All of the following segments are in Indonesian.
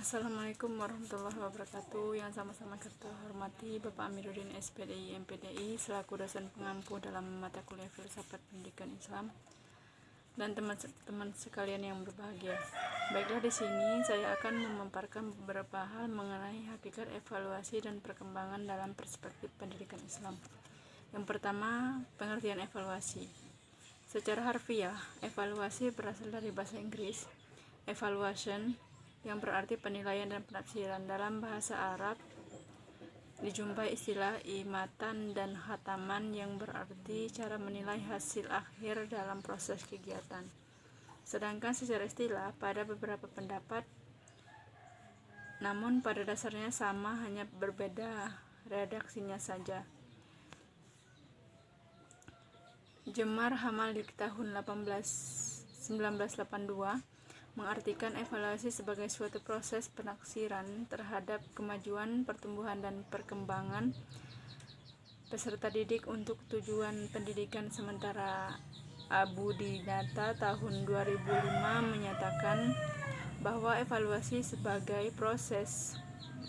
Assalamualaikum warahmatullahi wabarakatuh. Yang sama-sama kita hormati Bapak Amiruddin SPDI MPDI selaku dosen pengampu dalam mata kuliah Filsafat Pendidikan Islam dan teman-teman sekalian yang berbahagia. Baiklah, di sini saya akan memaparkan beberapa hal mengenai hakikat evaluasi dan perkembangan dalam perspektif pendidikan Islam. Yang pertama, pengertian evaluasi. Secara harfiah, evaluasi berasal dari bahasa Inggris evaluation, yang berarti penilaian dan penafsiran. Dalam bahasa Arab dijumpai istilah imatan dan khataman yang berarti cara menilai hasil akhir dalam proses kegiatan. Sedangkan secara istilah pada beberapa pendapat, namun pada dasarnya sama, hanya berbeda redaksinya saja. Jemar Hamalik tahun 1982 mengartikan evaluasi sebagai suatu proses penaksiran terhadap kemajuan, pertumbuhan, dan perkembangan peserta didik untuk tujuan pendidikan. Sementara Abu Dinata tahun 2005 menyatakan bahwa evaluasi sebagai proses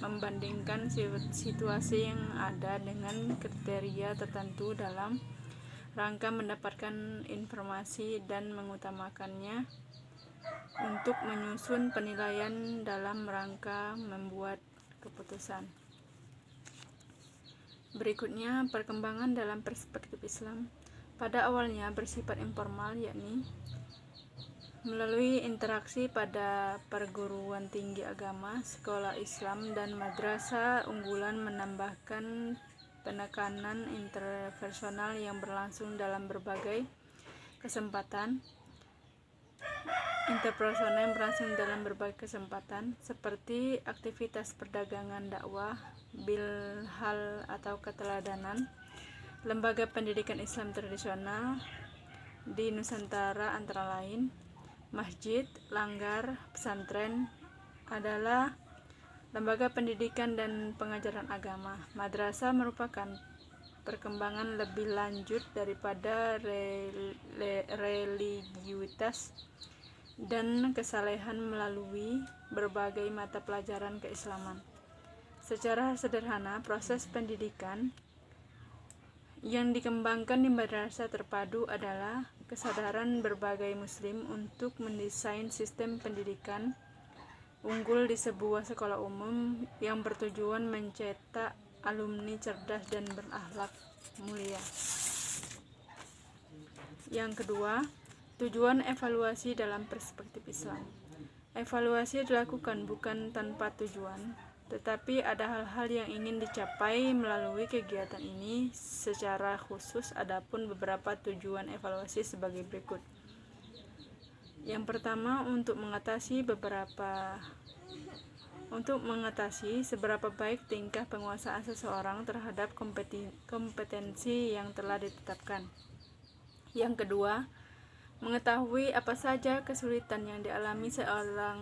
membandingkan situasi yang ada dengan kriteria tertentu dalam rangka mendapatkan informasi dan mengutamakannya untuk menyusun penilaian dalam rangka membuat keputusan. Berikutnya, perkembangan dalam perspektif Islam. Pada awalnya bersifat informal, yakni melalui interaksi pada perguruan tinggi agama, sekolah Islam, dan madrasah unggulan, menambahkan penekanan interpersonal yang berlangsung dalam berbagai kesempatan seperti aktivitas perdagangan, dakwah, bilhal atau keteladanan, lembaga pendidikan Islam tradisional di Nusantara antara lain masjid, langgar, pesantren adalah lembaga pendidikan dan pengajaran agama. Madrasah merupakan perkembangan lebih lanjut daripada religiusitas dan kesalehan melalui berbagai mata pelajaran keislaman. Secara sederhana, proses pendidikan yang dikembangkan di madrasah terpadu adalah kesadaran berbagai muslim untuk mendesain sistem pendidikan unggul di sebuah sekolah umum yang bertujuan mencetak alumni cerdas dan berakhlak mulia. Yang kedua, tujuan evaluasi dalam perspektif Islam. Evaluasi dilakukan bukan tanpa tujuan, tetapi ada hal-hal yang ingin dicapai melalui kegiatan ini secara khusus. Adapun beberapa tujuan evaluasi sebagai berikut. Yang pertama, untuk mengatasi seberapa baik tingkah penguasaan seseorang terhadap kompetensi yang telah ditetapkan. Yang kedua, mengetahui apa saja kesulitan yang dialami seorang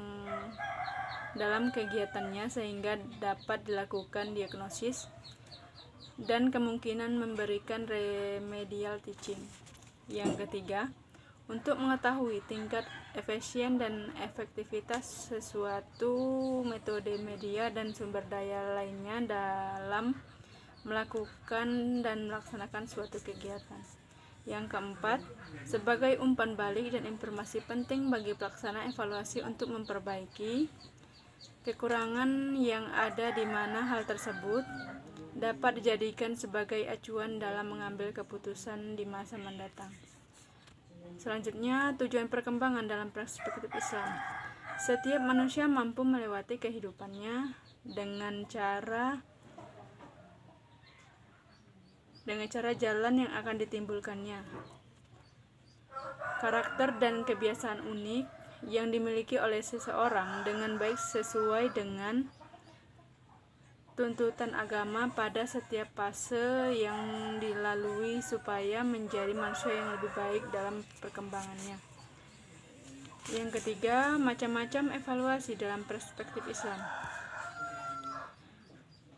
dalam kegiatannya sehingga dapat dilakukan diagnosis dan kemungkinan memberikan remedial teaching. Yang ketiga, untuk mengetahui tingkat efisien dan efektivitas sesuatu metode, media, dan sumber daya lainnya dalam melakukan dan melaksanakan suatu kegiatan. Yang keempat, sebagai umpan balik dan informasi penting bagi pelaksana evaluasi untuk memperbaiki kekurangan yang ada di mana hal tersebut dapat dijadikan sebagai acuan dalam mengambil keputusan di masa mendatang. Selanjutnya, tujuan perkembangan dalam perspektif Islam. Setiap manusia mampu melewati kehidupannya dengan cara jalan yang akan ditimbulkannya. Karakter dan kebiasaan unik yang dimiliki oleh seseorang dengan baik sesuai dengan tuntutan agama pada setiap fase yang dilalui supaya menjadi manusia yang lebih baik dalam perkembangannya. Yang ketiga, macam-macam evaluasi dalam perspektif Islam.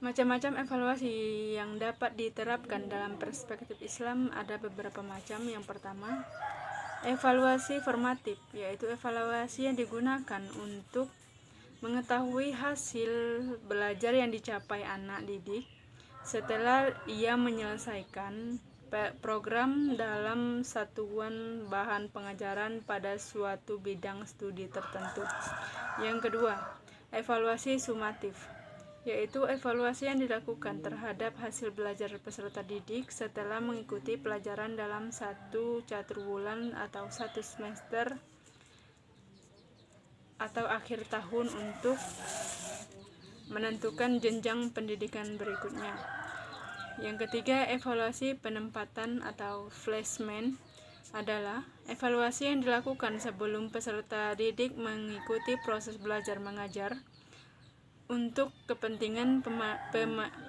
Macam-macam evaluasi yang dapat diterapkan dalam perspektif Islam ada beberapa macam. Yang pertama, evaluasi formatif, yaitu evaluasi yang digunakan untuk mengetahui hasil belajar yang dicapai anak didik setelah ia menyelesaikan program dalam satuan bahan pengajaran pada suatu bidang studi tertentu. Yang kedua, evaluasi sumatif, yaitu evaluasi yang dilakukan terhadap hasil belajar peserta didik setelah mengikuti pelajaran dalam satu caturbulan atau satu semester atau akhir tahun untuk menentukan jenjang pendidikan berikutnya. Yang ketiga, evaluasi penempatan atau placement adalah evaluasi yang dilakukan sebelum peserta didik mengikuti proses belajar mengajar untuk kepentingan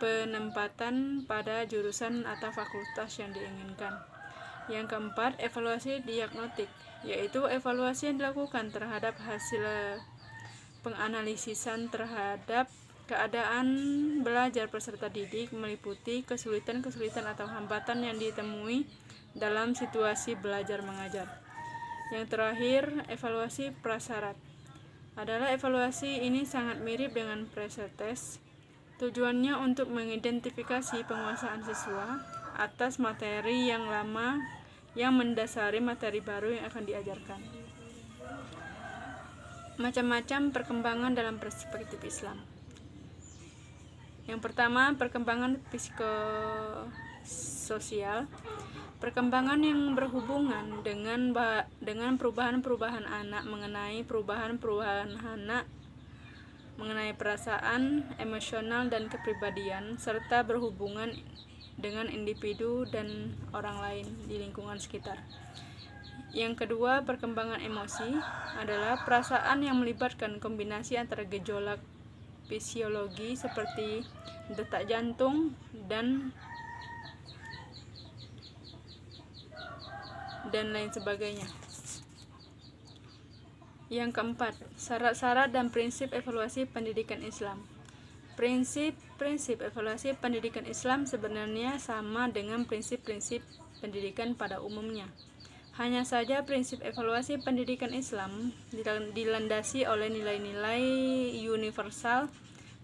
penempatan pada jurusan atau fakultas yang diinginkan. Yang keempat, evaluasi diagnostik, yaitu evaluasi yang dilakukan terhadap hasil penganalisisan terhadap keadaan belajar peserta didik, meliputi kesulitan-kesulitan atau hambatan yang ditemui dalam situasi belajar mengajar. Yang terakhir, evaluasi prasyarat adalah evaluasi ini sangat mirip dengan pre-test. Tujuannya untuk mengidentifikasi penguasaan siswa atas materi yang lama yang mendasari materi baru yang akan diajarkan. Macam-macam perkembangan dalam perspektif Islam. Yang pertama, perkembangan psikososial. Perkembangan yang berhubungan dengan perubahan-perubahan anak, mengenai perubahan-perubahan anak, mengenai perasaan, emosional, dan kepribadian, serta berhubungan dengan individu dan orang lain di lingkungan sekitar. Yang kedua, perkembangan emosi adalah perasaan yang melibatkan kombinasi antara gejolak fisiologi seperti detak jantung dan lain sebagainya. Yang keempat, syarat-syarat dan prinsip evaluasi pendidikan Islam. Prinsip-prinsip evaluasi pendidikan Islam sebenarnya sama dengan prinsip-prinsip pendidikan pada umumnya. Hanya saja prinsip evaluasi pendidikan Islam dilandasi oleh nilai-nilai universal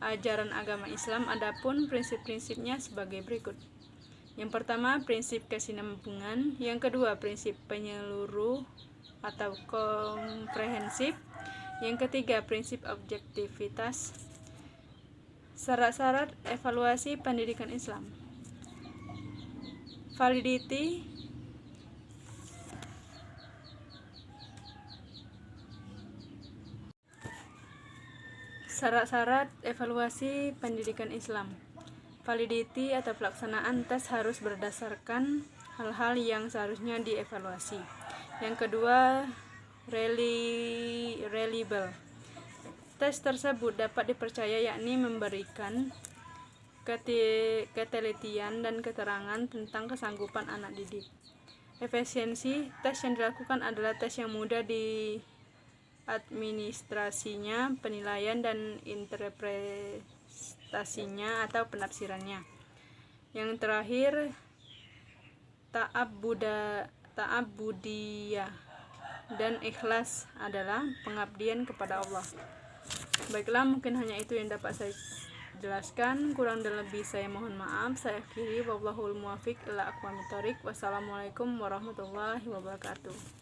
ajaran agama Islam, adapun prinsip-prinsipnya sebagai berikut. Yang pertama, prinsip kesinambungan. Yang kedua, prinsip penyeluruh atau komprehensif. Yang ketiga, prinsip objektivitas. Syarat-syarat evaluasi pendidikan Islam. Validity, syarat-syarat evaluasi pendidikan Islam. Validity atau pelaksanaan tes harus berdasarkan hal-hal yang seharusnya dievaluasi. Yang kedua, reliable. Tes tersebut dapat dipercaya, yakni memberikan ketelitian dan keterangan tentang kesanggupan anak didik. Efisiensi, tes yang dilakukan adalah tes yang mudah di administrasinya, penilaian dan interpretasinya atau penafsirannya. Yang terakhir, ta'abudiyah dan ikhlas adalah pengabdian kepada Allah. Baiklah, mungkin hanya itu yang dapat saya jelaskan. Kurang dan lebih saya mohon maaf. Saya akhiri, wallahul muwaffiq ila aqwamit thoriq. Wassalamualaikum warahmatullahi wabarakatuh.